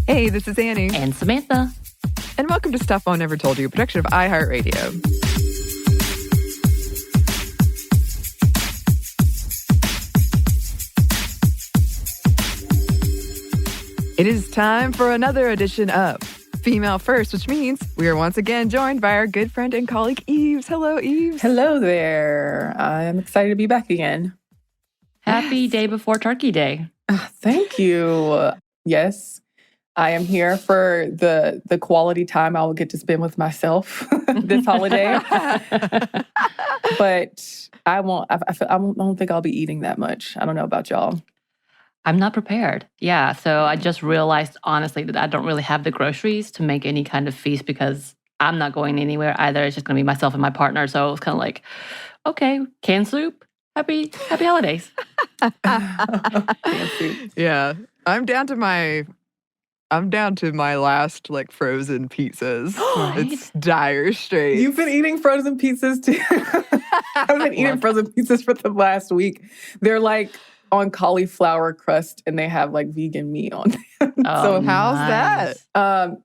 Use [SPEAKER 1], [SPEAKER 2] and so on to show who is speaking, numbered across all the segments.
[SPEAKER 1] Hey, this is Anney.
[SPEAKER 2] And Samantha.
[SPEAKER 1] And welcome to Stuff Mom Never Told You, a production of iHeartRadio. It is time for another edition of Female First, which means we are once again joined by our good friend and colleague, Eves. Hello, Eves.
[SPEAKER 3] Hello there. I am excited to be back again.
[SPEAKER 2] Happy day before Turkey Day.
[SPEAKER 3] Thank you. Yes, I am here for the quality time I will get to spend with myself this holiday. But I don't think I'll be eating that much. I don't know about y'all.
[SPEAKER 2] I'm not prepared. Yeah, so I just realized, honestly, that I don't really have the groceries to make any kind of feast because I'm not going anywhere either. It's just going to be myself and my partner. So it's kind of like, okay, canned soup. Happy holidays.
[SPEAKER 3] Canned soup.
[SPEAKER 1] Yeah, I'm down to my last frozen pizzas.
[SPEAKER 2] Right?
[SPEAKER 1] It's dire straits.
[SPEAKER 3] You've been eating frozen pizzas too. I've been eating frozen pizzas for the last week. They're on cauliflower crust and they have vegan meat on them.
[SPEAKER 2] Oh,
[SPEAKER 1] how's
[SPEAKER 2] nice.
[SPEAKER 1] that?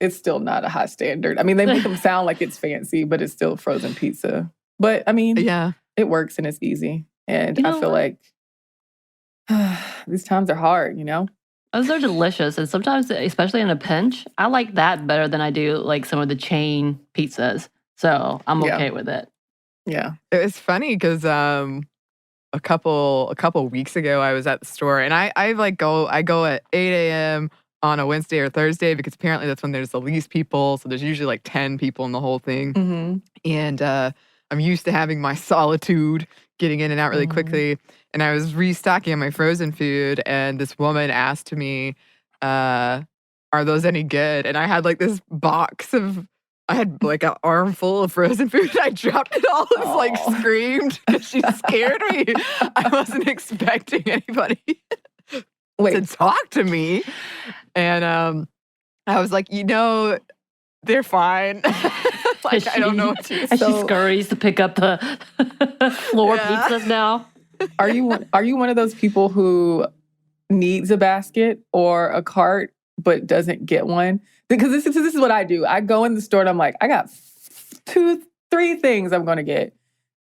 [SPEAKER 3] It's still not a high standard. I mean, they make them sound like it's fancy, but it's still frozen pizza. But I mean,
[SPEAKER 1] Yeah.
[SPEAKER 3] it works and it's easy. And
[SPEAKER 2] You know
[SPEAKER 3] I feel
[SPEAKER 2] what?
[SPEAKER 3] like these times are hard, you know?
[SPEAKER 2] Those are delicious. And sometimes, especially in a pinch, I like that better than I do some of the chain pizzas. So I'm
[SPEAKER 3] Yeah.
[SPEAKER 2] okay with it.
[SPEAKER 3] Yeah.
[SPEAKER 1] It was funny because a couple weeks ago I was at the store and I go at 8 a.m. on a Wednesday or Thursday because apparently that's when there's the least people. So there's usually 10 people in the whole thing.
[SPEAKER 3] Mm-hmm.
[SPEAKER 1] And I'm used to having my solitude, getting in and out really quickly. And I was restocking on my frozen food and this woman asked me, are those any good? And I had this box of I had an armful of frozen food. I dropped it all and screamed because she scared me. I wasn't expecting anybody to talk to me. And I was like, they're fine. I don't know what to
[SPEAKER 2] As she scurries to pick up the floor pizzas now.
[SPEAKER 3] Are you one of those people who needs a basket or a cart but doesn't get one? Because this is what I do. I go in the store and I'm like, I got 2-3 things I'm going to get.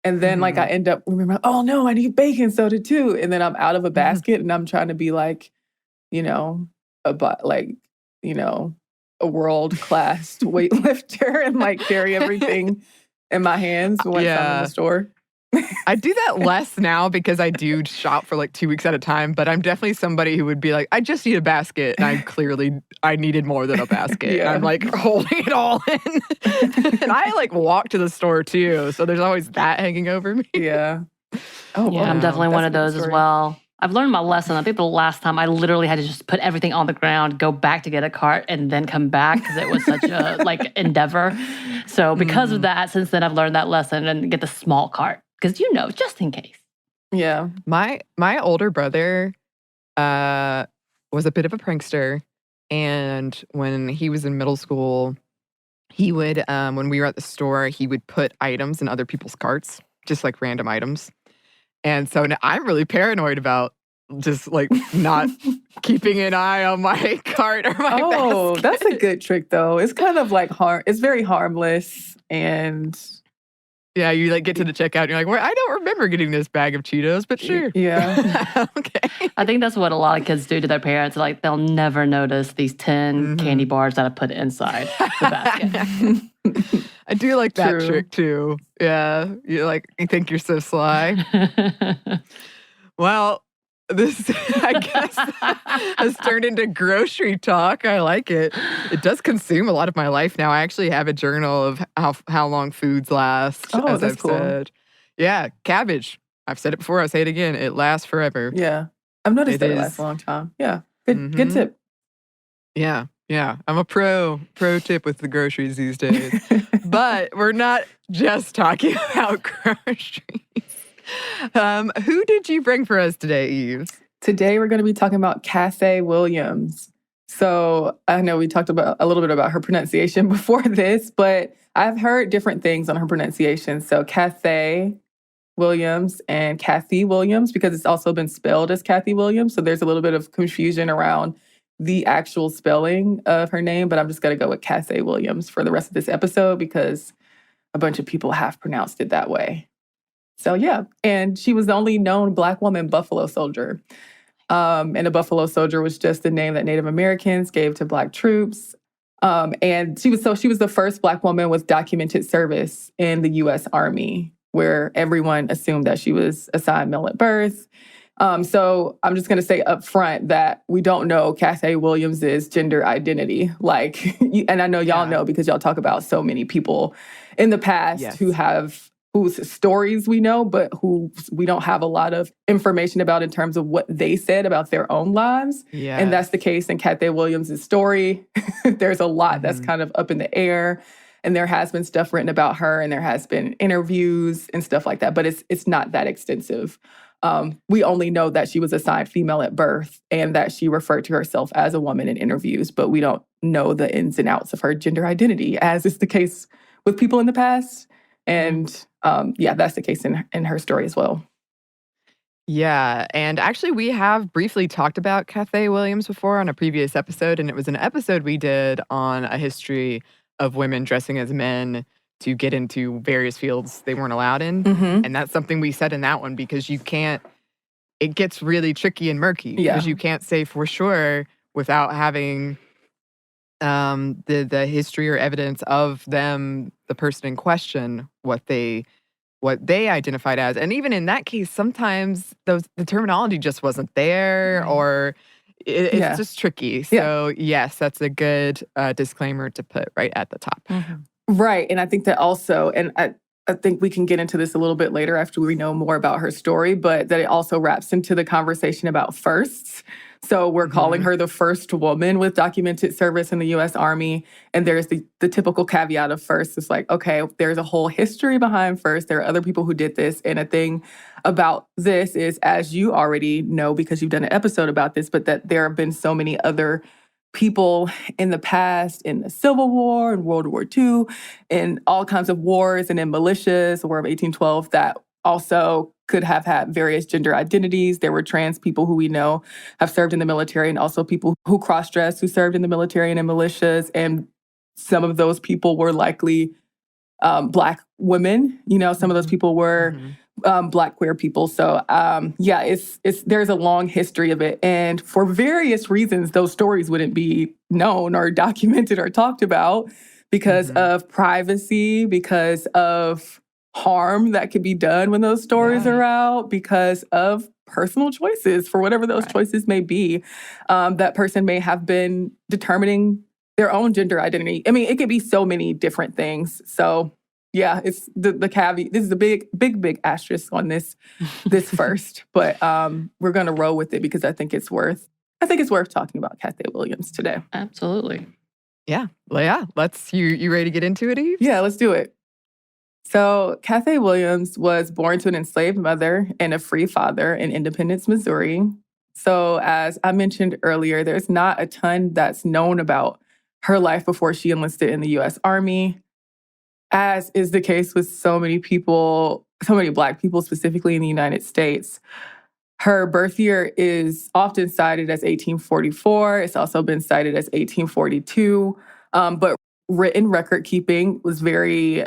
[SPEAKER 3] And then I end up remembering, oh no, I need baking soda too. And then I'm out of a basket and I'm trying to be a world-class weightlifter and carry everything in my hands once I'm in the store.
[SPEAKER 1] I do that less now because I do shop for 2 weeks at a time, but I'm definitely somebody who would be like, I just need a basket. And I needed more than a basket.
[SPEAKER 3] Yeah.
[SPEAKER 1] I'm holding it all in. And I walk to the store too. So there's always that hanging over me.
[SPEAKER 3] Yeah. Oh,
[SPEAKER 2] Yeah, I'm definitely one of those as
[SPEAKER 3] story.
[SPEAKER 2] well. I've learned my lesson. I think the last time I literally had to just put everything on the ground, go back to get a cart, and then come back because it was such a endeavor. So because of that, since then I've learned that lesson and get the small cart because just in case.
[SPEAKER 3] Yeah.
[SPEAKER 1] My older brother was a bit of a prankster. And when he was in middle school, he would, when we were at the store, he would put items in other people's carts, just random items. And so now I'm really paranoid about just not keeping an eye on my cart or my basket.
[SPEAKER 3] That's a good trick though. It's kind of it's very harmless and
[SPEAKER 1] yeah, you get to the checkout and you're like, well, I don't remember getting this bag of Cheetos, but sure.
[SPEAKER 3] Yeah.
[SPEAKER 1] Okay.
[SPEAKER 2] I think that's what a lot of kids do to their parents. They'll never notice these 10 candy bars that I put inside the basket.
[SPEAKER 1] I do like that
[SPEAKER 3] True.
[SPEAKER 1] trick too. Yeah. You think you're so sly. Well, this, I guess, has turned into grocery talk. I like it. It does consume a lot of my life now. I actually have a journal of how long foods last,
[SPEAKER 3] Oh,
[SPEAKER 1] as
[SPEAKER 3] that's
[SPEAKER 1] I've
[SPEAKER 3] cool.
[SPEAKER 1] said. Yeah, cabbage. I've said it before. I'll say it again. It lasts forever.
[SPEAKER 3] Yeah. I've noticed
[SPEAKER 1] It
[SPEAKER 3] that it
[SPEAKER 1] is.
[SPEAKER 3] lasts a long time. Yeah. Good tip.
[SPEAKER 1] Yeah. I'm a pro tip with the groceries these days. But we're not just talking about groceries. Who did you bring for us today, Eves?
[SPEAKER 3] Today we're going to be talking about Cathay Williams. So I know we talked about a little bit about her pronunciation before this, but I've heard different things on her pronunciation. So Cathay Williams and Cathay Williams, because it's also been spelled as Cathay Williams. So there's a little bit of confusion around the actual spelling of her name, but I'm just going to go with Cathay Williams for the rest of this episode because a bunch of people have pronounced it that way. So yeah, and she was the only known Black woman buffalo soldier. And a buffalo soldier was just the name that Native Americans gave to Black troops. And she was the first Black woman with documented service in the U.S. Army, where everyone assumed that she was assigned male at birth. So I'm just going to say up front that we don't know Cathay Williams's gender identity. Like, and I know y'all know because y'all talk about so many people in the past whose stories we know, but who we don't have a lot of information about in terms of what they said about their own lives.
[SPEAKER 1] Yeah.
[SPEAKER 3] And that's the case in Cathay Williams's story. There's a lot that's kind of up in the air. And there has been stuff written about her, and there has been interviews and stuff like that, but it's not that extensive. We only know that she was assigned female at birth and that she referred to herself as a woman in interviews, but we don't know the ins and outs of her gender identity, as is the case with people in the past. And that's the case in her story as well.
[SPEAKER 1] Yeah, and actually we have briefly talked about Cathay Williams before on a previous episode, and it was an episode we did on a history of women dressing as men to get into various fields they weren't allowed in.
[SPEAKER 3] Mm-hmm.
[SPEAKER 1] And that's something we said in that one because it gets really tricky and murky because you can't say for sure without having the history or evidence of them, the person in question, what they identified as. And even in that case, sometimes the terminology just wasn't there or it's just tricky. So yes, that's a good disclaimer to put right at the top.
[SPEAKER 3] Mm-hmm. Right. And I think that also, and I think we can get into this a little bit later after we know more about her story, but that it also wraps into the conversation about firsts. So we're calling her the first woman with documented service in the U.S. Army. And there's the typical caveat of first. It's like, okay, there's a whole history behind first. There are other people who did this. And a thing about this is, as you already know, because you've done an episode about this, but that there have been so many other people in the past, in the Civil War and World War II, in all kinds of wars and in militias, the War of 1812, that also could have had various gender identities. There were trans people who we know have served in the military and also people who cross-dressed who served in the military and in militias. And some of those people were likely Black women. You know, some of those people were Black queer people. So there's a long history of it. And for various reasons, those stories wouldn't be known or documented or talked about because of privacy, because of harm that could be done when those stories are out, because of personal choices, for whatever those choices may be. That person may have been determining their own gender identity. I mean, it could be so many different things. So yeah, it's the caveat. This is a big asterisk on this first, but we're gonna roll with it because I think it's worth talking about Cathay Williams today.
[SPEAKER 2] Absolutely.
[SPEAKER 1] Yeah. Well, yeah. You ready to get into it, Eve?
[SPEAKER 3] Yeah, let's do it. So Cathay Williams was born to an enslaved mother and a free father in Independence, Missouri. So as I mentioned earlier, there's not a ton that's known about her life before she enlisted in the U.S. Army. As is the case with so many people, so many Black people specifically in the United States. Her birth year is often cited as 1844. It's also been cited as 1842. But written record keeping was very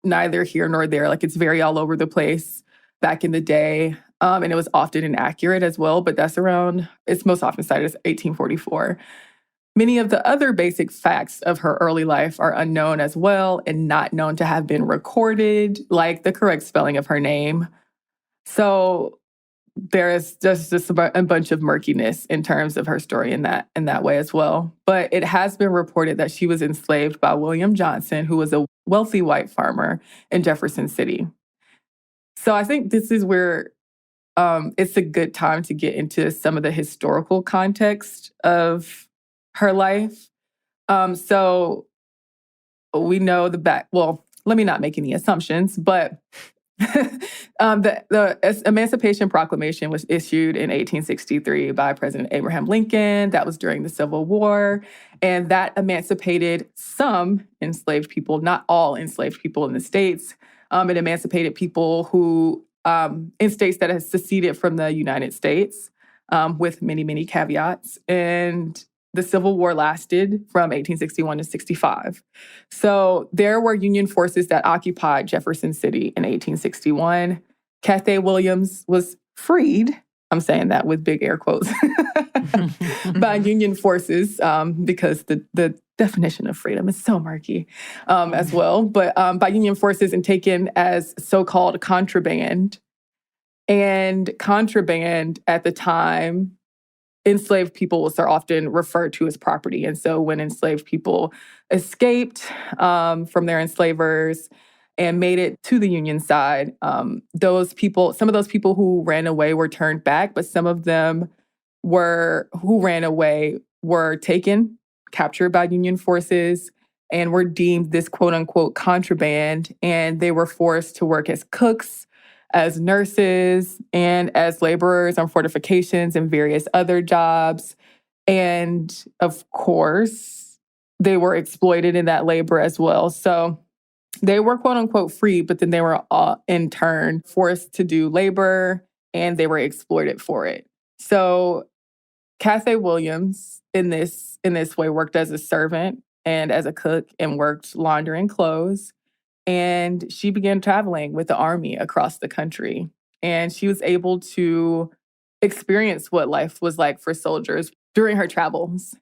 [SPEAKER 3] neither here nor there. Like, it's very all over the place back in the day. And it was often inaccurate as well, but it's most often cited as 1844. Many of the other basic facts of her early life are unknown as well and not known to have been recorded, like the correct spelling of her name. So there is just a bunch of murkiness in terms of her story in that way as well. But it has been reported that she was enslaved by William Johnson, who was a wealthy white farmer in Jefferson City. So I think this is where it's a good time to get into some of the historical context of her life. So we know let me not make any assumptions, but the Emancipation Proclamation was issued in 1863 by President Abraham Lincoln. That was during the Civil War. And that emancipated some enslaved people, not all enslaved people in the states. It emancipated people who, in states that had seceded from the United States, with many, many caveats. And the Civil War lasted from 1861 to 65. So there were Union forces that occupied Jefferson City in 1861. Cathay Williams was freed. I'm saying that with big air quotes by Union forces because the definition of freedom is so murky as well. But by Union forces and taken as so-called contraband. And contraband at the time, enslaved people are often referred to as property. And so when enslaved people escaped from their enslavers and made it to the Union side, some of those people who ran away were turned back, but some of them who ran away were captured by Union forces, and were deemed this quote unquote contraband. And they were forced to work as cooks, as nurses, and as laborers on fortifications and various other jobs. And of course, they were exploited in that labor as well. So they were quote unquote free, but then they were in turn forced to do labor, and they were exploited for it. So Cathay Williams in this way worked as a servant and as a cook and worked laundering clothes. And she began traveling with the Army across the country. And she was able to experience what life was like for soldiers during her travels.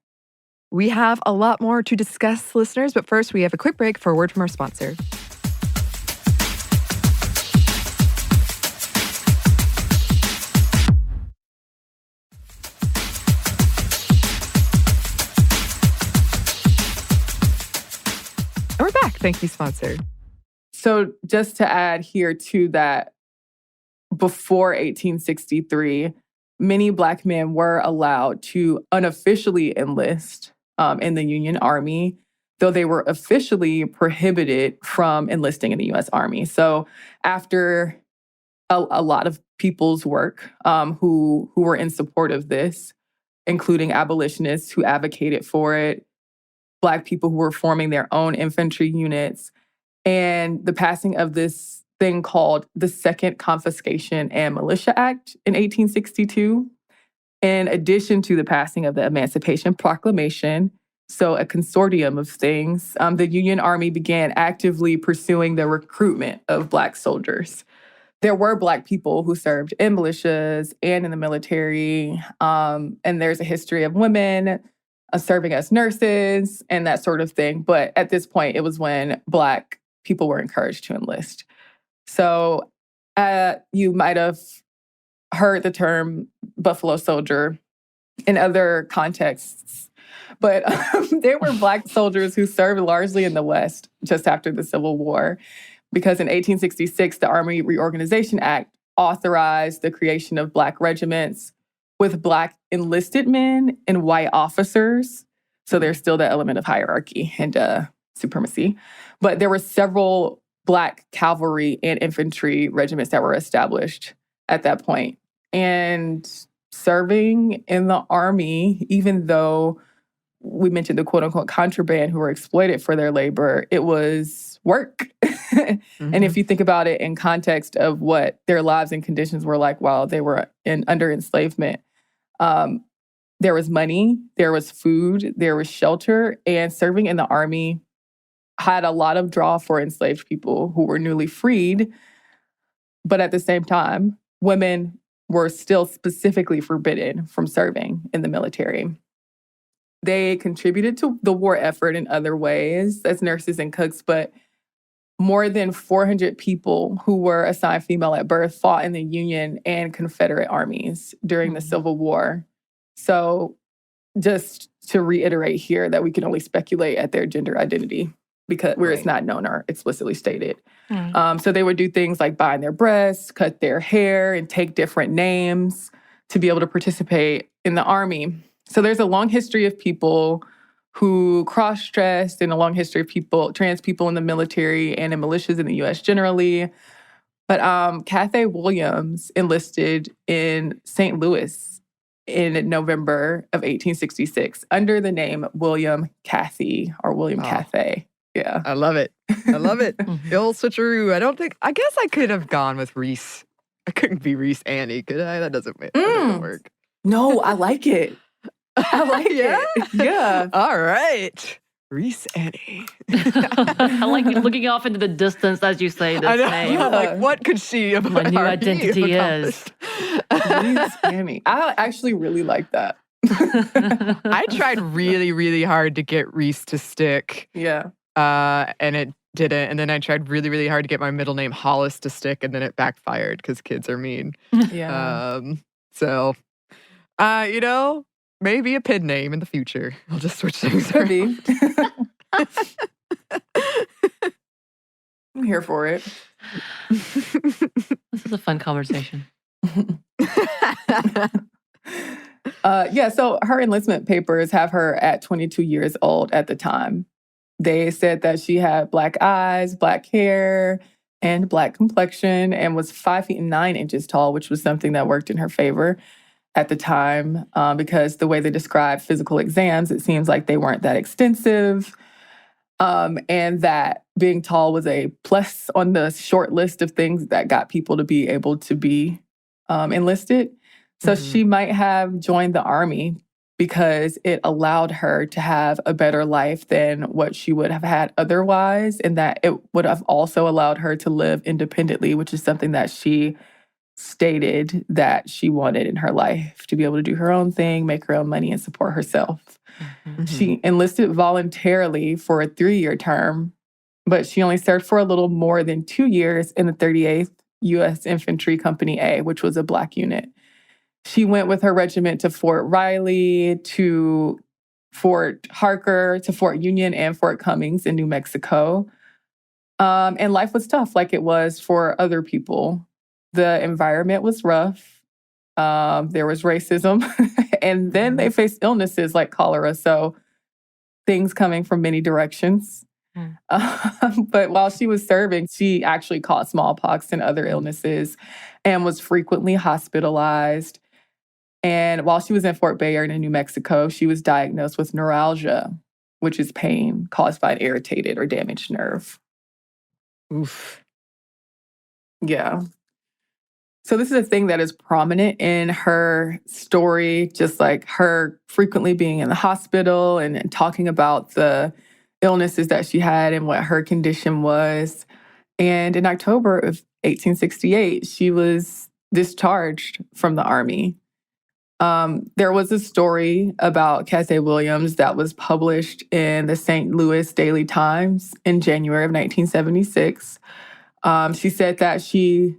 [SPEAKER 1] We have a lot more to discuss, listeners, but first we have a quick break for a word from our sponsor. And we're back. Thank you, sponsor.
[SPEAKER 3] So just to add here to that, before 1863, many Black men were allowed to unofficially enlist in the Union Army, though they were officially prohibited from enlisting in the U.S. Army. So after a lot of people's work who were in support of this, including abolitionists who advocated for it, Black people who were forming their own infantry units, and the passing of this thing called the Second Confiscation and Militia Act in 1862, in addition to the passing of the Emancipation Proclamation, so a consortium of things, the Union Army began actively pursuing the recruitment of Black soldiers. There were Black people who served in militias and in the military, and there's a history of women serving as nurses and that sort of thing. But at this point, it was when Black people were encouraged to enlist. So you might have heard the term Buffalo Soldier in other contexts, but there were Black soldiers who served largely in the West just after the Civil War, because in 1866, the Army Reorganization Act authorized the creation of Black regiments with Black enlisted men and white officers. So there's still the element of hierarchy and supremacy. But there were several Black cavalry and infantry regiments that were established at that point. And serving in the Army, even though we mentioned the quote-unquote contraband who were exploited for their labor, it was work. And if you think about it in context of what their lives and conditions were like while they were under enslavement, there was money, there was food, there was shelter, and serving in the Army had a lot of draw for enslaved people who were newly freed. But at the same time, women were still specifically forbidden from serving in the military. They contributed to the war effort in other ways as nurses and cooks, but more than 400 people who were assigned female at birth fought in the Union and Confederate armies during the Civil War. So just to reiterate here that we can only speculate at their gender identity because where it's not known or explicitly stated. So they would do things like bind their breasts, cut their hair, and take different names to be able to participate in the Army. So there's a long history of people who cross-dressed and a long history of people, trans people in the military and in militias in the U.S. generally. But Cathay Williams enlisted in St. Louis in November of 1866 under the name William Cathay or William Cathay. Yeah.
[SPEAKER 1] I love it. I love it. The old switcheroo. I guess I could have gone with Reese. I couldn't be Reese Anney, could I? That doesn't work.
[SPEAKER 3] No, I like it. I like
[SPEAKER 1] Yeah?
[SPEAKER 3] it. Yeah.
[SPEAKER 1] All right. Reese Anney.
[SPEAKER 2] I like you looking off into the distance as you say this
[SPEAKER 1] I know.
[SPEAKER 2] name.
[SPEAKER 3] Yeah.
[SPEAKER 1] Like, what could she have
[SPEAKER 2] My new
[SPEAKER 1] already
[SPEAKER 2] identity is.
[SPEAKER 1] accomplished?
[SPEAKER 3] Reese Anney. I actually really like that.
[SPEAKER 1] I tried really, really hard to get Reese to stick.
[SPEAKER 3] Yeah.
[SPEAKER 1] And it didn't. And then I tried really, really hard to get my middle name Hollis to stick, and then it backfired because kids are mean.
[SPEAKER 3] Yeah.
[SPEAKER 1] So, you know, maybe a pin name in the future. I'll just switch things
[SPEAKER 3] Could
[SPEAKER 1] around.
[SPEAKER 3] be. I'm here for it.
[SPEAKER 2] This is a fun conversation.
[SPEAKER 3] Yeah, so her enlistment papers have her at 22 years old at the time. They said that she had black eyes, black hair, and black complexion, and was 5 feet and 9 inches tall, which was something that worked in her favor at the time, because the way they describe physical exams, it seems like they weren't that extensive, and that being tall was a plus on the short list of things that got people to be able to be enlisted. So she might have joined the Army because it allowed her to have a better life than what she would have had otherwise, and that it would have also allowed her to live independently, which is something that she stated that she wanted in her life, to be able to do her own thing, make her own money, and support herself. She enlisted voluntarily for a 3-year term, but she only served for a little more than 2 years in the 38th U.S. Infantry Company A, which was a Black unit. She went with her regiment to Fort Riley, to Fort Harker, to Fort Union, and Fort Cummings in New Mexico. And life was tough, like it was for other people. The environment was rough. There was racism. And then they faced illnesses like cholera. So things coming from many directions. But while she was serving, she actually caught smallpox and other illnesses and was frequently hospitalized. And while she was in Fort Bayard in New Mexico, she was diagnosed with neuralgia, which is pain caused by an irritated or damaged nerve.
[SPEAKER 1] Oof.
[SPEAKER 3] Yeah. So this is a thing that is prominent in her story, just like her frequently being in the hospital and talking about the illnesses that she had and what her condition was. And in October of 1868, she was discharged from the Army. There was a story about Cathay Williams that was published in the St. Louis Daily Times in January of 1976. She said that she,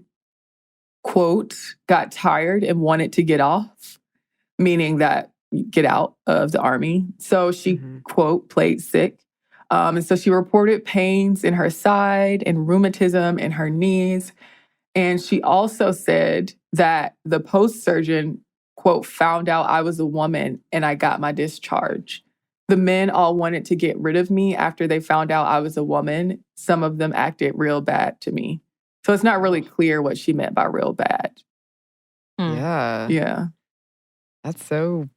[SPEAKER 3] quote, got tired and wanted to get off, meaning that get out of the Army. So she, quote, played sick. And so she reported pains in her side and rheumatism in her knees. And she also said that the post surgeon, quote, found out I was a woman and I got my discharge. The men all wanted to get rid of me after they found out I was a woman. Some of them acted real bad to me. So it's not really clear what she meant by real bad.
[SPEAKER 1] Yeah.
[SPEAKER 3] Yeah.
[SPEAKER 1] That's so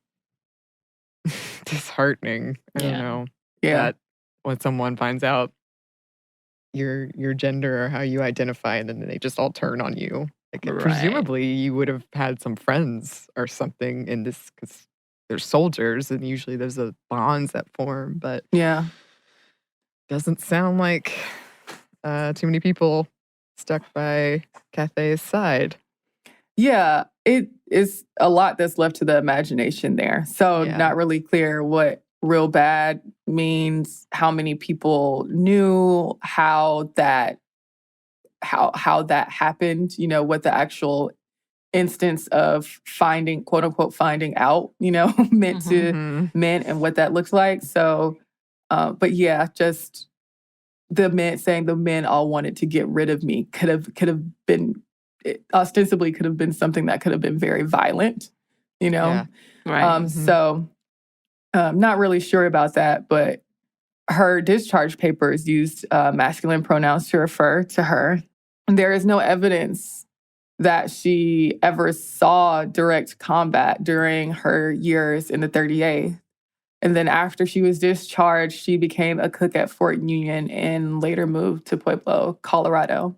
[SPEAKER 1] disheartening. I don't know.
[SPEAKER 3] Yeah.
[SPEAKER 1] That when someone finds out your gender or how you identify, and then they just all turn on you. Like,
[SPEAKER 2] Right.
[SPEAKER 1] presumably you would have had some friends or something in this, because they're soldiers and usually there's a bonds that form, but
[SPEAKER 3] Yeah.
[SPEAKER 1] doesn't sound like too many people stuck by Cathay's side.
[SPEAKER 3] Yeah. It is a lot that's left to the imagination there. So
[SPEAKER 1] Yeah.
[SPEAKER 3] not really clear what real bad means, how many people knew, how that happened, you know, what the actual instance of finding, quote unquote, finding out, you know, meant and what that looks like. So, but yeah, just the men saying the men all wanted to get rid of me could have been, ostensibly could have been something that could have been very violent, you know?
[SPEAKER 1] Yeah.
[SPEAKER 2] Right.
[SPEAKER 3] So, not really sure about that, but her discharge papers used masculine pronouns to refer to her. And there is no evidence that she ever saw direct combat during her years in the 38th. And then after she was discharged, she became a cook at Fort Union and later moved to Pueblo, Colorado.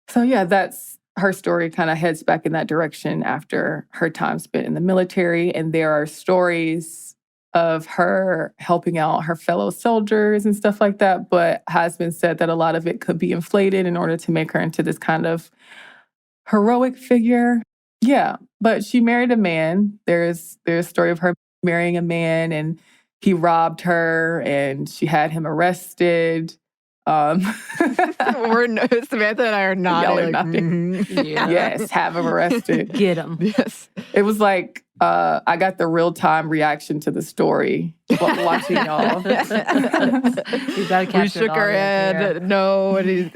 [SPEAKER 3] So yeah, that's her story kind of heads back in that direction after her time spent in the military. And there are stories of her helping out her fellow soldiers and stuff like that, but has been said that a lot of it could be inflated in order to make her into this kind of heroic figure. Yeah, but she married a man. There's a story of her marrying a man, and he robbed her, and she had him arrested.
[SPEAKER 1] Samantha and I are nodding.
[SPEAKER 3] Y'all are nodding.
[SPEAKER 2] Yeah.
[SPEAKER 3] Yes, have him arrested.
[SPEAKER 2] Get him.
[SPEAKER 1] Yes.
[SPEAKER 3] It was like I got the real-time reaction to the story watching y'all.
[SPEAKER 2] You gotta capture
[SPEAKER 1] We shook our head. No, and he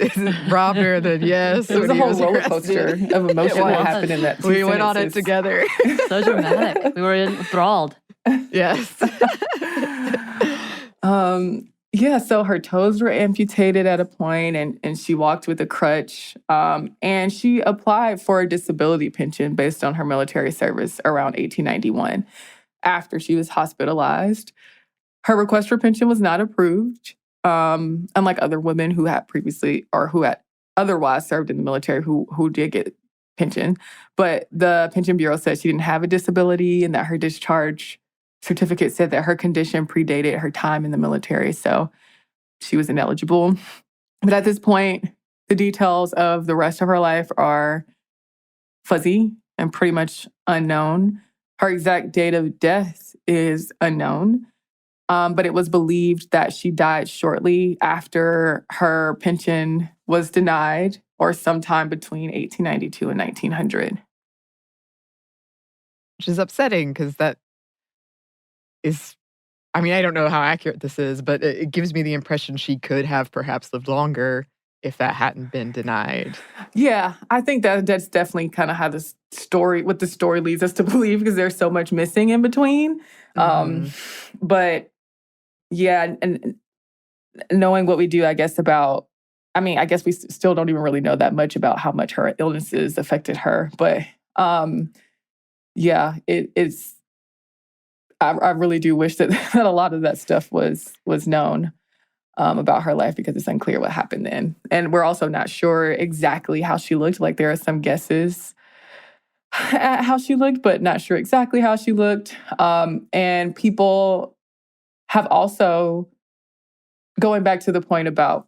[SPEAKER 1] robbed her. Then yes.
[SPEAKER 3] It was
[SPEAKER 1] when
[SPEAKER 3] a
[SPEAKER 1] he
[SPEAKER 3] whole roller
[SPEAKER 1] arrested.
[SPEAKER 3] coaster of emotion that
[SPEAKER 2] was.
[SPEAKER 3] happened in that.
[SPEAKER 1] We went on it together.
[SPEAKER 2] So dramatic. We were enthralled.
[SPEAKER 1] Yes.
[SPEAKER 3] Yeah, so her toes were amputated at a point, and she walked with a crutch. And she applied for a disability pension based on her military service around 1891 after she was hospitalized. Her request for pension was not approved, unlike other women who had previously or who had otherwise served in the military who did get pension. But the Pension Bureau said she didn't have a disability and that her discharge certificate said that her condition predated her time in the military, so she was ineligible. But at this point, the details of the rest of her life are fuzzy and pretty much unknown. Her exact date of death is unknown, but it was believed that she died shortly after her pension was denied, or sometime between 1892 and 1900.
[SPEAKER 1] Which is upsetting because that is, I mean, I don't know how accurate this is, but it gives me the impression she could have perhaps lived longer if that hadn't been denied.
[SPEAKER 3] Yeah, I think that's definitely kind of how the story leads us to believe, because there's so much missing in between. But yeah, and knowing what we do, I guess we still don't even really know that much about how much her illnesses affected her. But yeah, it's. I really do wish that a lot of that stuff was known about her life, because it's unclear what happened then. And we're also not sure exactly how she looked. Like, there are some guesses at how she looked, but not sure exactly how she looked. And people have also, going back to the point about,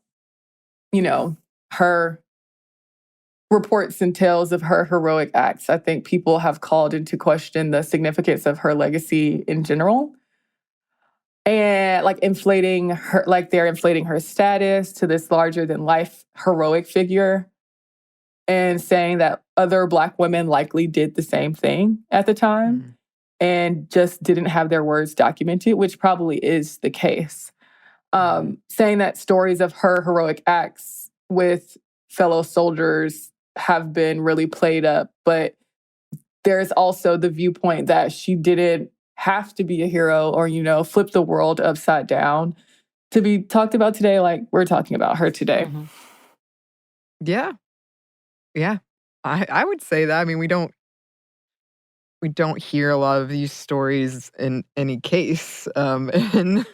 [SPEAKER 3] her reports and tales of her heroic acts, I think people have called into question the significance of her legacy in general. And they're inflating her status to this larger than life heroic figure, and saying that other Black women likely did the same thing at the time and just didn't have their words documented, which probably is the case. Saying that stories of her heroic acts with fellow soldiers have been really played up, but there's also the viewpoint that she didn't have to be a hero or, flip the world upside down to be talked about today like we're talking about her today.
[SPEAKER 2] Mm-hmm.
[SPEAKER 1] Yeah. Yeah. I would say that. I mean, we don't hear a lot of these stories in any case. And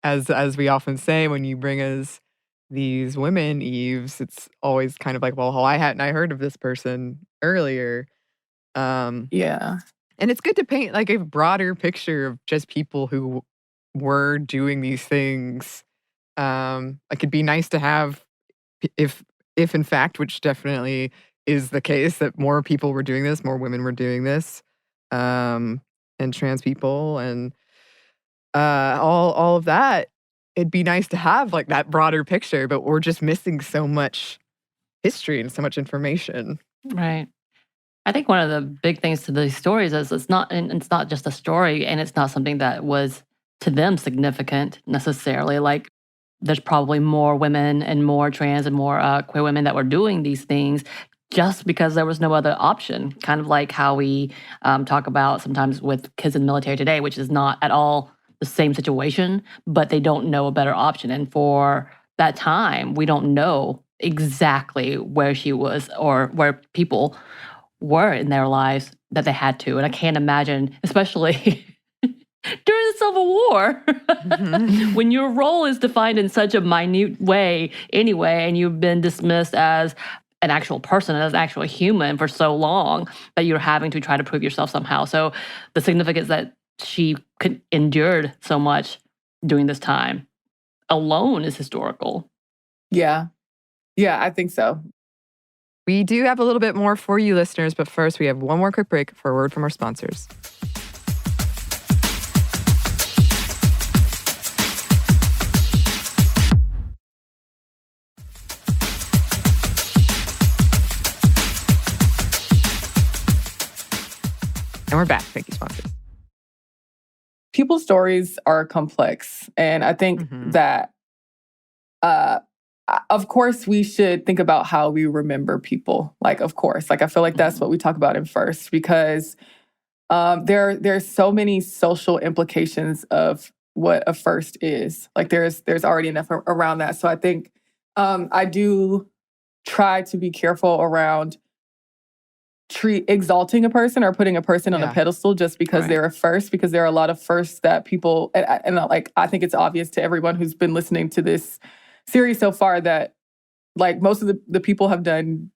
[SPEAKER 1] as we often say, when you bring us these women, Eves, it's always kind of like, well, why hadn't I heard of this person earlier?
[SPEAKER 3] Yeah.
[SPEAKER 1] And it's good to paint like a broader picture of just people who were doing these things. It'd be nice to have, if in fact, which definitely is the case, that more people were doing this, more women were doing this, and trans people and all of that. It'd be nice to have like that broader picture, but we're just missing so much history and so much information.
[SPEAKER 2] Right. I think one of the big things to these stories is it's not just a story, and it's not something that was to them significant necessarily. Like, there's probably more women and more trans and more queer women that were doing these things just because there was no other option. Kind of like how we talk about sometimes with kids in the military today, which is not at all the same situation, but they don't know a better option. And for that time, we don't know exactly where she was or where people were in their lives that they had to. And I can't imagine, especially during the Civil War, when your role is defined in such a minute way anyway, and you've been dismissed as an actual person, as an actual human for so long that you're having to try to prove yourself somehow. So the significance that she endured so much during this time alone is historical.
[SPEAKER 3] Yeah. Yeah, I think so.
[SPEAKER 1] We do have a little bit more for you listeners, but first we have one more quick break for a word from our sponsors. And we're back. Thank you, sponsors.
[SPEAKER 3] People's stories are complex. And I think that, of course, we should think about how we remember people. Like, of course. Like, I feel like that's what we talk about in first, because there's so many social implications of what a first is. Like, there's already enough around that. So I think I do try to be careful around exalting a person or putting a person on a pedestal just because they're a first, because there are a lot of firsts that people, and like, I think it's obvious to everyone who's been listening to this series so far that like most of the people have done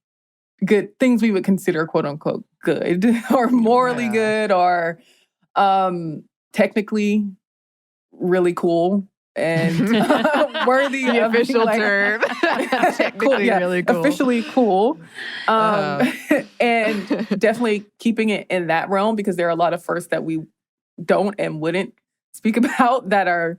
[SPEAKER 3] good things we would consider quote unquote good or morally good or technically really cool and worthy
[SPEAKER 1] the
[SPEAKER 3] of
[SPEAKER 1] official
[SPEAKER 3] like,
[SPEAKER 1] term.
[SPEAKER 3] cool,
[SPEAKER 1] really cool.
[SPEAKER 3] Officially cool. And definitely keeping it in that realm, because there are a lot of firsts that we don't and wouldn't speak about that are,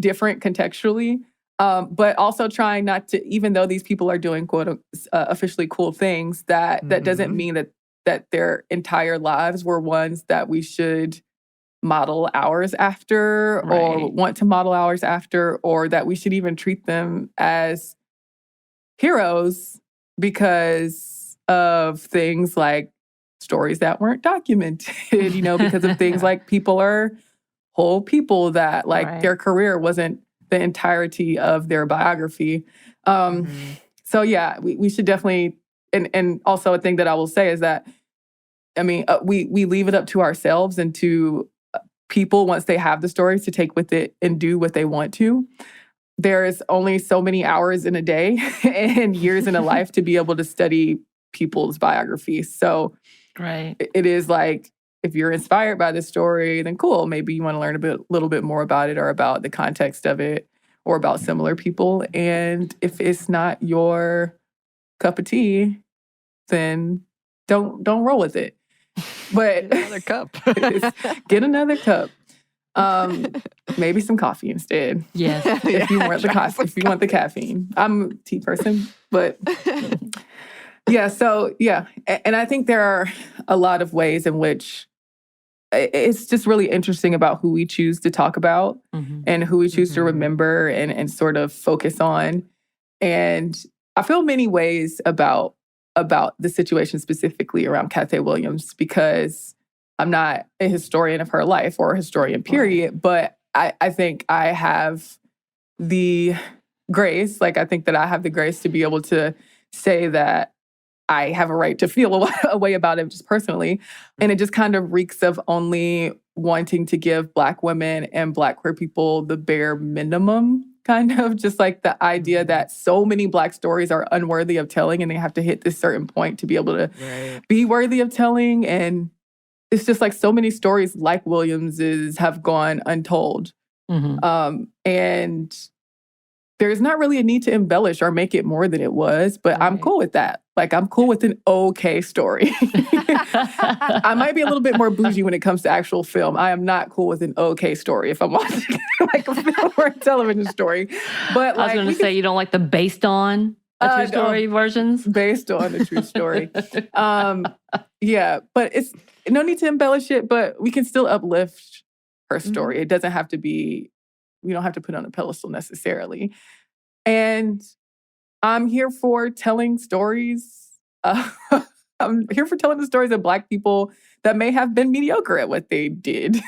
[SPEAKER 3] different contextually. But also trying not to, even though these people are doing quote officially cool things, that doesn't mean that their entire lives were ones that we should model ours after or want to model ours after, or that we should even treat them as heroes because of things like stories that weren't documented, because of things like people are whole people that like their career wasn't the entirety of their biography. So yeah, we should definitely, and also a thing that I will say is that, I mean, we leave it up to ourselves and to people once they have the stories to take with it and do what they want to. There's only so many hours in a day and years in a life to be able to study people's biographies. So it is like, if you're inspired by this story, then cool. Maybe you want to learn a little bit more about it or about the context of it or about similar people. And if it's not your cup of tea, then don't roll with it. But
[SPEAKER 1] get another cup.
[SPEAKER 3] Get another cup. Maybe some coffee instead.
[SPEAKER 2] Yes.
[SPEAKER 3] If you want the caffeine. I'm a tea person, but so and I think there are a lot of ways in which it's just really interesting about who we choose to talk about and who we choose to remember and sort of focus on. And I feel many ways about the situation specifically around Cathay Williams, because I'm not a historian of her life or a historian, period, but I think I have the grace, I think that I have the grace to be able to say that I have a right to feel a way about it just personally. And it just kind of reeks of only wanting to give Black women and Black queer people the bare minimum, kind of just like the idea that so many Black stories are unworthy of telling and they have to hit this certain point to be able to be worthy of telling. And it's just like so many stories like Williams's have gone untold. And there's not really a need to embellish or make it more than it was, but I'm cool with that. Like, I'm cool with an okay story. I might be a little bit more bougie when it comes to actual film. I am not cool with an okay story if I'm watching like a film or a television story. But
[SPEAKER 2] I was going to say, you don't like the based on a true story versions?
[SPEAKER 3] Based on a true story. But it's no need to embellish it, but we can still uplift her story. It doesn't have to be, we don't have to put it on a pedestal necessarily. And I'm here for telling stories. I'm here for telling the stories of Black people that may have been mediocre at what they did.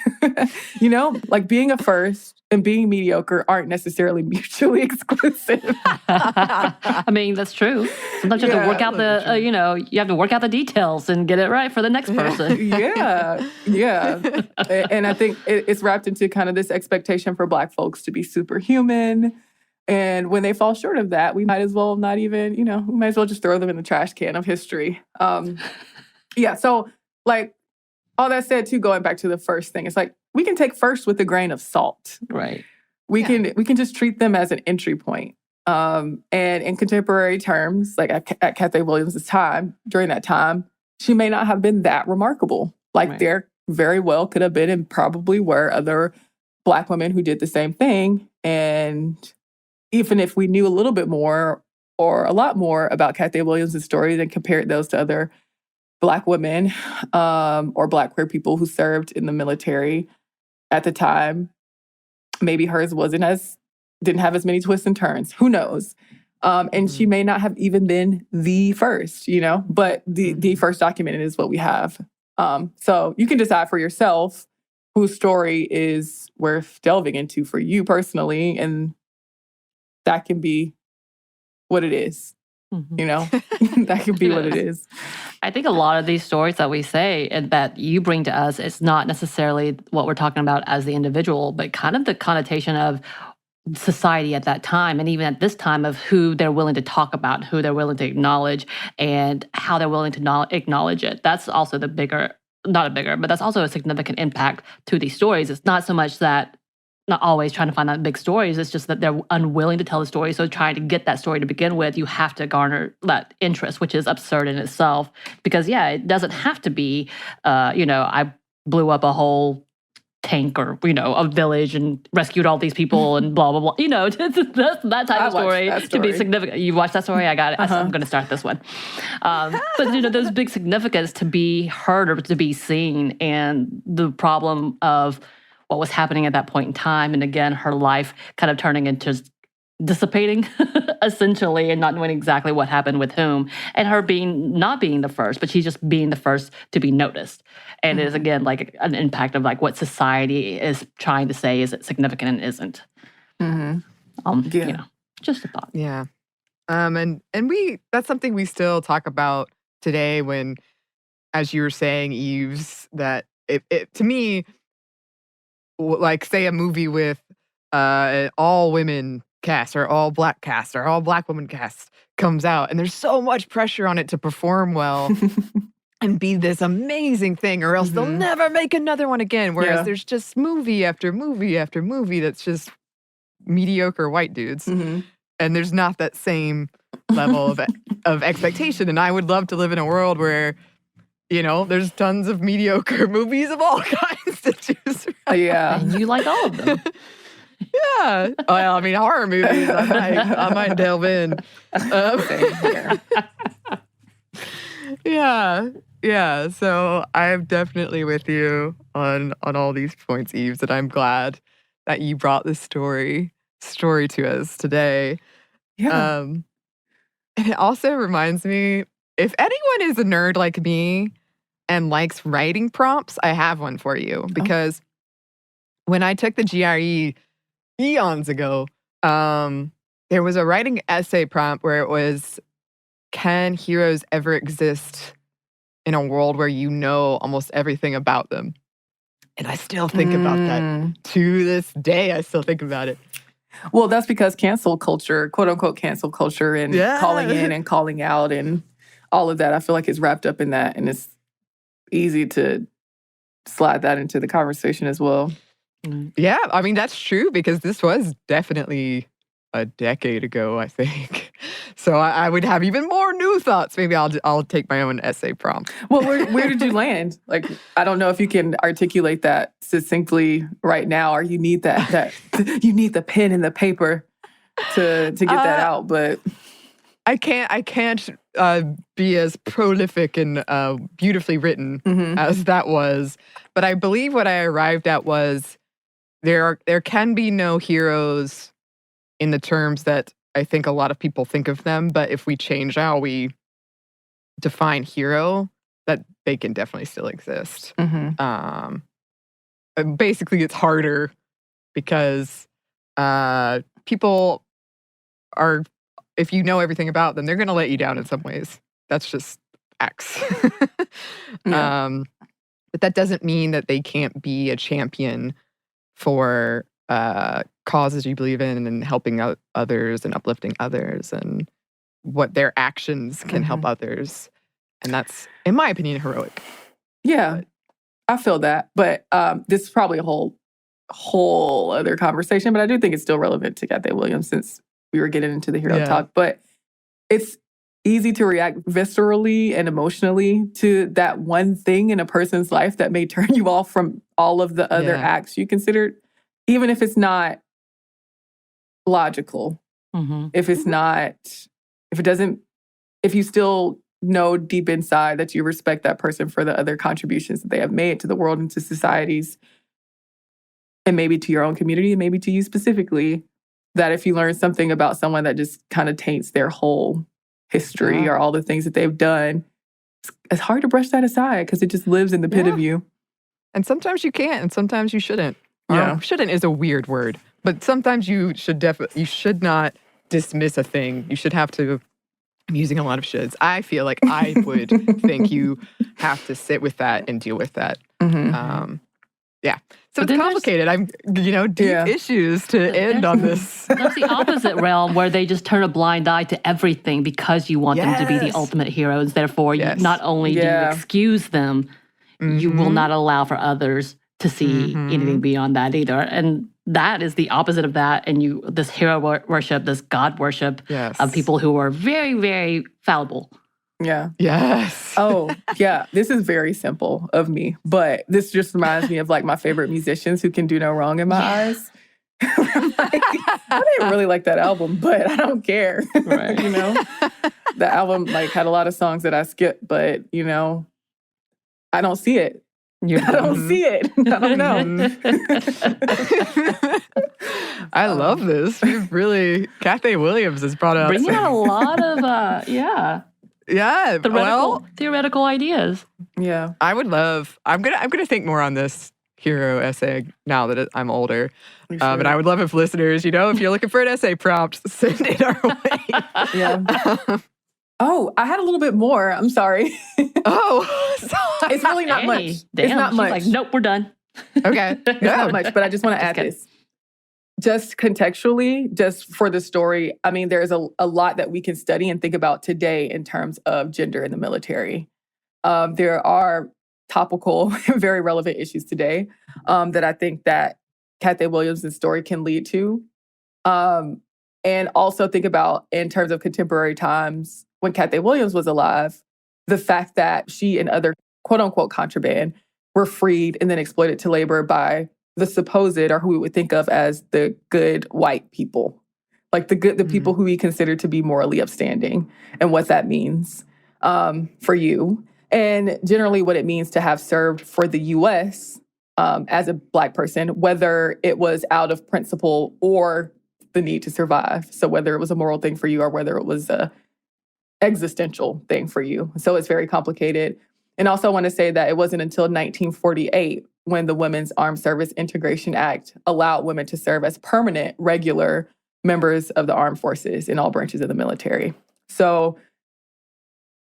[SPEAKER 3] Like being a first and being mediocre aren't necessarily mutually exclusive.
[SPEAKER 2] I mean, that's true. Sometimes you have to work out you have to work out the details and get it right for the next person. And I think it's wrapped into kind of this expectation for Black folks to be superhuman
[SPEAKER 3] And when they fall short of that, we might as well not even, we might as well just throw them in the trash can of history. Yeah, so like all that said too, going back to the first thing, it's like we can take first with a grain of salt.
[SPEAKER 2] Right.
[SPEAKER 3] We can just treat them as an entry point. And in contemporary terms, like at Cathay Williams' time, during that time, she may not have been that remarkable. Like there very well could have been and probably were other Black women who did the same thing. And even if we knew a little bit more or a lot more about Cathay Williams' story and compared those to other Black women or Black queer people who served in the military at the time, maybe hers didn't have as many twists and turns. Who knows? And she may not have even been the first, but the first documented is what we have. So you can decide for yourself whose story is worth delving into for you personally, and that can be what it is. That can be what it is.
[SPEAKER 2] I think a lot of these stories that we say and that you bring to us, it's not necessarily what we're talking about as the individual, but kind of the connotation of society at that time, and even at this time, of who they're willing to talk about, who they're willing to acknowledge, and how they're willing to acknowledge it. That's also but that's also a significant impact to these stories. It's not so much that not always trying to find out big stories. It's just that they're unwilling to tell the story. So trying to get that story to begin with, you have to garner that interest, which is absurd in itself. Because it doesn't have to be, I blew up a whole tank or, a village and rescued all these people and blah, blah, blah. That type of story to be significant. You watched that story? I got it. I'm going to start this one. But, those big significance to be heard or to be seen, and the problem of what was happening at that point in time. And again, her life kind of turning into dissipating, essentially, and not knowing exactly what happened with whom. And her not being the first, but she's just being the first to be noticed. And it is, again, like an impact of like what society is trying to say is it significant and isn't. Just a thought.
[SPEAKER 1] Yeah. And that's something we still talk about today when, as you were saying, Eves, that it to me, like, say a movie with an all women cast or all Black cast or all Black woman cast comes out, and there's so much pressure on it to perform well and be this amazing thing, or else they'll never make another one again. Whereas there's just movie after movie after movie that's just mediocre white dudes, and there's not that same level of expectation. And I would love to live in a world where there's tons of mediocre movies of all kinds to choose from.
[SPEAKER 3] Yeah.
[SPEAKER 2] And you like all of them.
[SPEAKER 1] Yeah. Well, I mean, horror movies, I might delve in.
[SPEAKER 3] Same here.
[SPEAKER 1] Yeah. So I'm definitely with you on all these points, Eves, and I'm glad that you brought this story to us today.
[SPEAKER 3] Yeah.
[SPEAKER 1] And it also reminds me, if anyone is a nerd like me and likes writing prompts, I have one for you. Because when I took the GRE eons ago, there was a writing essay prompt where it was, can heroes ever exist in a world where you know almost everything about them? And I still think about that to this day. I still think about it.
[SPEAKER 3] Well, that's because cancel culture, quote unquote cancel culture, and calling in and calling out and all of that, I feel like is wrapped up in that. And it's easy to slide that into the conversation as well.
[SPEAKER 1] Yeah, I mean, that's true, because this was definitely a decade ago, I think. So I would have even more new thoughts. Maybe I'll take my own essay prompt.
[SPEAKER 3] Well, where did you land? Like, I don't know if you can articulate that succinctly right now, or you need that you need the pen and the paper to get that out. But
[SPEAKER 1] I can't be as prolific and beautifully written as that was. But I believe what I arrived at was there can be no heroes in the terms that I think a lot of people think of them. But if we change how we define hero, that they can definitely still exist. Basically, it's harder because people are, if you know everything about them, they're going to let you down in some ways. That's just X. But that doesn't mean that they can't be a champion for causes you believe in and helping out others and uplifting others and what their actions can help others. And that's, in my opinion, heroic.
[SPEAKER 3] Yeah, I feel that. But this is probably a whole other conversation, but I do think it's still relevant to Cathay Williams since we were getting into the hero talk. But it's easy to react viscerally and emotionally to that one thing in a person's life that may turn you off from all of the other acts you considered, even if it's not logical. If it's not, if you still know deep inside that you respect that person for the other contributions that they have made to the world and to societies, and maybe to your own community, and maybe to you specifically, that if you learn something about someone that just kind of taints their whole history or all the things that they've done, it's hard to brush that aside because it just lives in the pit of you.
[SPEAKER 1] And sometimes you can't, and sometimes you shouldn't. Shouldn't is a weird word, but sometimes you should not dismiss a thing. You should have to. I'm using a lot of shoulds. I feel like I would think you have to sit with that and deal with that. So it's complicated. I'm, deep issues to end on this.
[SPEAKER 2] There's the opposite realm where they just turn a blind eye to everything because you want them to be the ultimate heroes. Therefore, you not only do you excuse them, you will not allow for others to see anything beyond that either. And that is the opposite of that. And this hero worship, this God worship of people who are very, very fallible.
[SPEAKER 3] Yeah.
[SPEAKER 1] Yes.
[SPEAKER 3] Oh, yeah. This is very simple of me, but this just reminds me of like my favorite musicians who can do no wrong in my eyes. I'm like, I didn't really like that album, but I don't care.
[SPEAKER 2] Right.
[SPEAKER 3] The album like had a lot of songs that I skipped, but I don't see it. I don't see it. I don't know.
[SPEAKER 1] I love this. You've really, Cathay Williams has brought out
[SPEAKER 2] bringing out a lot of theoretical ideas.
[SPEAKER 3] Yeah.
[SPEAKER 1] I would love, I'm gonna think more on this hero essay now that I'm older. And I would love if listeners, if you're looking for an essay prompt, send it our way.
[SPEAKER 3] Yeah. Oh, I had a little bit more. I'm sorry.
[SPEAKER 1] Sorry.
[SPEAKER 3] It's really not much.
[SPEAKER 2] Damn,
[SPEAKER 3] it's not much.
[SPEAKER 2] Like, nope, we're done.
[SPEAKER 1] Okay.
[SPEAKER 3] It's not much, but I just want to add this. Just contextually, just for the story, I mean, there's a lot that we can study and think about today in terms of gender in the military. There are topical, very relevant issues today that I think that Cathay Williams' story can lead to. And also think about in terms of contemporary times when Cathay Williams was alive, the fact that she and other quote-unquote contraband were freed and then exploited to labor by the supposed, or who we would think of as the good white people. Like the people who we consider to be morally upstanding, and what that means for you. And generally what it means to have served for the U.S. As a Black person, whether it was out of principle or the need to survive. So whether it was a moral thing for you or whether it was a existential thing for you. So it's very complicated. And also I want to say that it wasn't until 1948 when the Women's Armed Service Integration Act allowed women to serve as permanent, regular members of the armed forces in all branches of the military. So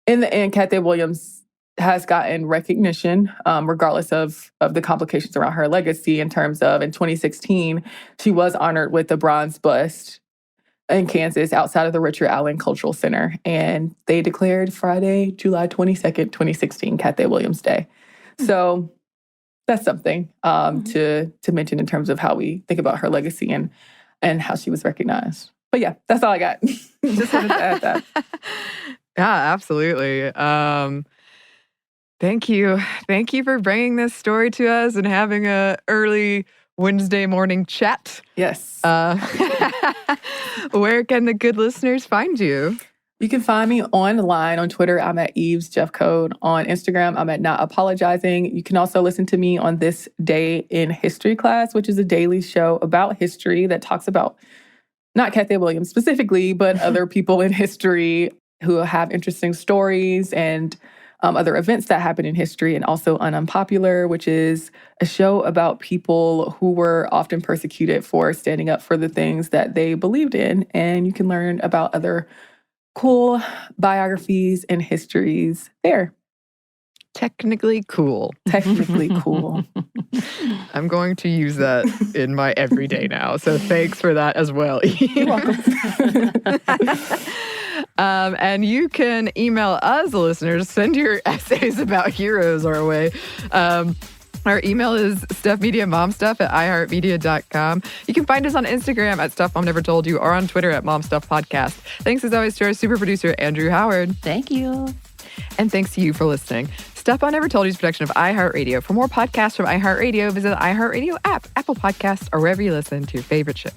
[SPEAKER 3] in the end, Cathay Williams has gotten recognition, regardless of the complications around her legacy, in terms of, in 2016, she was honored with a bronze bust in Kansas outside of the Richard Allen Cultural Center. And they declared Friday, July 22nd, 2016, Cathay Williams Day. So that's something to mention in terms of how we think about her legacy and how she was recognized. But yeah, that's all I got. Just wanted to add that.
[SPEAKER 1] Yeah, absolutely. Thank you. Thank you for bringing this story to us and having a early Wednesday morning chat.
[SPEAKER 3] Yes.
[SPEAKER 1] Where can the good listeners find you?
[SPEAKER 3] You can find me online on Twitter. I'm at Eves Jeff Code. On Instagram, I'm at Not Apologizing. You can also listen to me on This Day in History class, which is a daily show about history that talks about not Cathay Williams specifically, but other people in history who have interesting stories and other events that happen in history, and also Unpopular, which is a show about people who were often persecuted for standing up for the things that they believed in. And you can learn about other cool biographies and histories there.
[SPEAKER 1] Technically cool.
[SPEAKER 3] Technically cool.
[SPEAKER 1] I'm going to use that in my everyday now. So thanks for that as well.
[SPEAKER 3] You're welcome.
[SPEAKER 1] And you can email us, listeners, send your essays about heroes our way. Our email is stuffmediamomstuff@iheartmedia.com. You can find us on Instagram at Stuff Mom Never Told You or on Twitter at MomStuffPodcast. Thanks as always to our super producer, Andrew Howard.
[SPEAKER 2] Thank you.
[SPEAKER 1] And thanks to you for listening. Stuff Mom Never Told You is a production of iHeartRadio. For more podcasts from iHeartRadio, visit the iHeartRadio app, Apple Podcasts, or wherever you listen to your favorite shows.